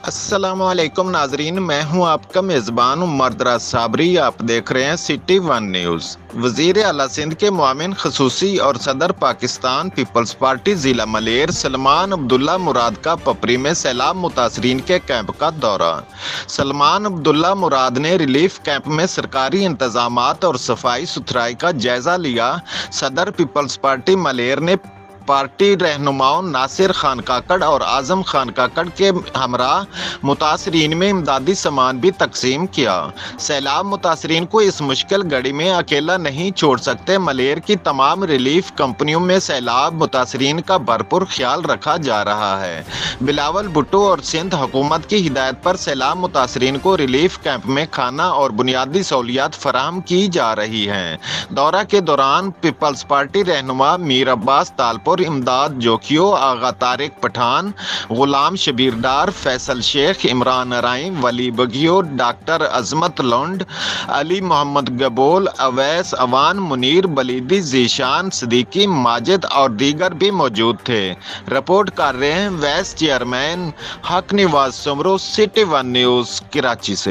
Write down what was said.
السلام علیکم ناظرین، میں ہوں آپ کا میزبان عمر دراز صابری۔ آپ دیکھ رہے ہیں سٹی ون نیوز۔ وزیر اعلیٰ سندھ کے معاون خصوصی اور صدر پاکستان پیپلز پارٹی ضلع ملیر سلمان عبداللہ مراد کا پپری میں سیلاب متاثرین کے کیمپ کا دورہ۔ سلمان عبداللہ مراد نے ریلیف کیمپ میں سرکاری انتظامات اور صفائی ستھرائی کا جائزہ لیا۔ صدر پیپلز پارٹی ملیر نے پارٹی رہنماؤں ناصر خان کاکڑ اور اعظم خان کاکڑ کے ہمراہ متاثرین میں امدادی سامان بھی تقسیم کیا۔ سیلاب متاثرین کو اس مشکل گھڑی میں اکیلا نہیں چھوڑ سکتے۔ ملیر کی تمام ریلیف کمپنیوں میں سیلاب متاثرین کا بھرپور خیال رکھا جا رہا ہے۔ بلاول بھٹو اور سندھ حکومت کی ہدایت پر سیلاب متاثرین کو ریلیف کیمپ میں کھانا اور بنیادی سہولیات فراہم کی جا رہی ہیں۔ دورہ کے دوران پیپلز پارٹی رہنما میر عباس تالپور، امداد جوکیو، آغا طارق پٹھان، غلام شبیر ڈار، فیصل شیخ، عمران ارائیں، ولی بگیو، ڈاکٹر عظمت لونڈ، علی محمد گبول، اویس اوان، منیر بلیدی، ذیشان صدیقی، ماجد اور دیگر بھی موجود تھے۔ رپورٹ کر رہے ہیں vice chairman Haq Nawaz Samroo, City One News Karachi سے۔